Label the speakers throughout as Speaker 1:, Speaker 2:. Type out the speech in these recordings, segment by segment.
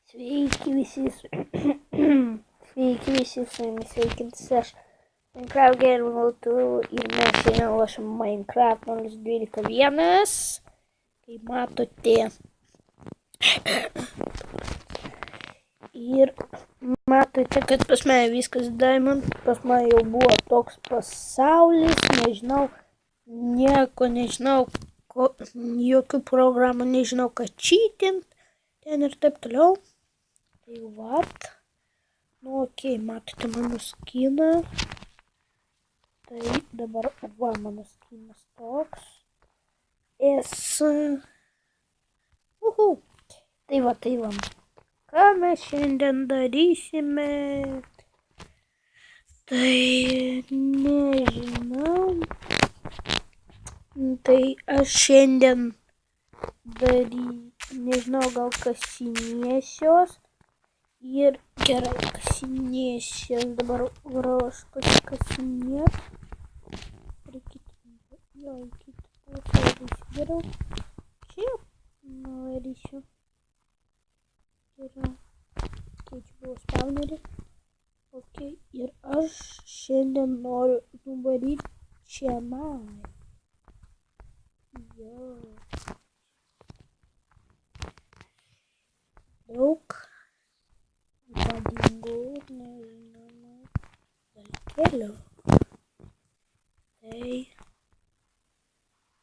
Speaker 1: Sveiki visi, sveiki visi, su jumis sveikintis aš, Minecraft Game Auto, ir mes šiandien lošim Minecraft 0.12.1, kaip matote. Ir matote, kad pas mane viskas diamond, pas mane jau buvo toks pasaulis, nežinau, nieko nežinau, jokių programų nežinau, ką čytint, ten ir taip toliau. Tai vat, nu okei, matote mano skiną, tai dabar va mano skinas toks, tai va, ką mes šiandien darysime, tai nežinau, tai aš šiandien nežinau, gal kasinėsiuos. Ir gerai kasinėsiu, dabar varau aš pasikasinėt. Reikėtų pasakysiu geriau. Čia nuvarysiu. Geriau. Čia buvo spawneris. Ok, ir aš šiandien noriu nuvaryti čionai. Jo. Daug. Padingų, nežinoma, dalykėlių. Tai,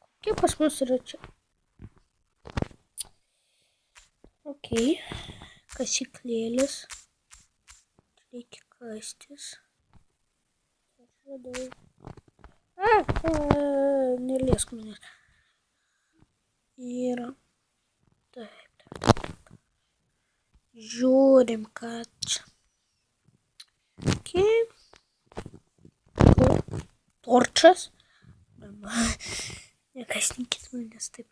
Speaker 1: kokie pas mus yra čia? Ok, kasyklėlis. Reikia kastis. Aš radau. Neliesk manęs. Ir taip. Žiūrim, kad čia. Ok. Torčas. Nekasninkit manęs taip.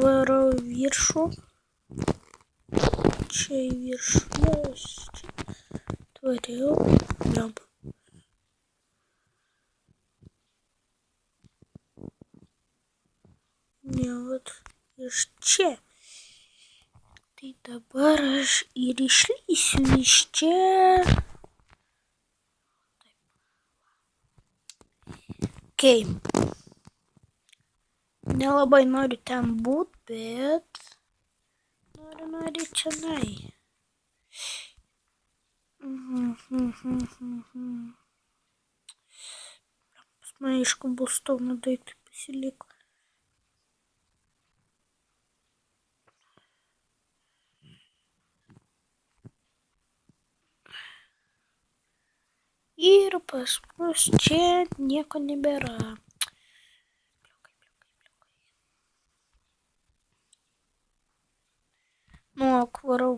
Speaker 1: Varau viršų. Čia į viršų. Tvariau. Jop. Ne, vat iš čia. Tai dabar aš ir išlysiu iš čia. Ok. Nelabai noriu ten būt, bet noriu čionai. Pas mane iš koblstono daiktai pasiliko. Ir pas mus čia nieko nebėra. Nu, varau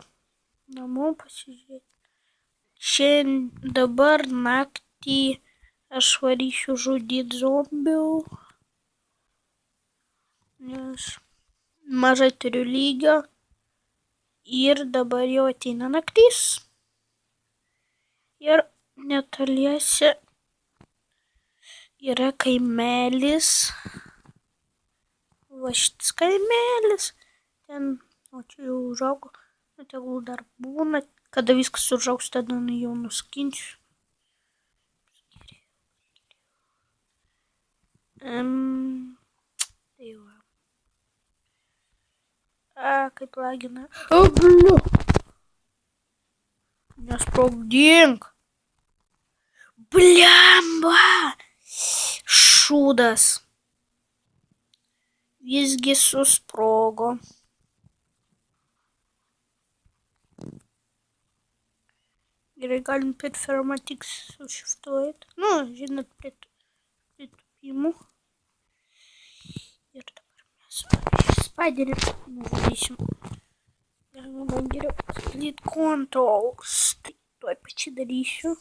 Speaker 1: namo pasižiūrėti. Šiandien dabar naktį aš varysiu žudyti zombių, nes mažai turiu lygio ir dabar jau ateina naktis. Ir netoliese yra kaimelis, va šitas kaimelis, ten, o čia jau užaugo, tegul dar būna. Kada viskas užaugs, tada jau nuskinsiu. Tai va. Kaip lagina. Bliu. Nesprogdink. Blemba. Šūdas. Visgi susprogo. Gerai, galim per fermatiks sušiftuoti. Nu, žinot, prie tupimų. Ir dabar mes spiderį nuvarysim. Galima man geriau split controls. Tai tuoj pačiai darysiu.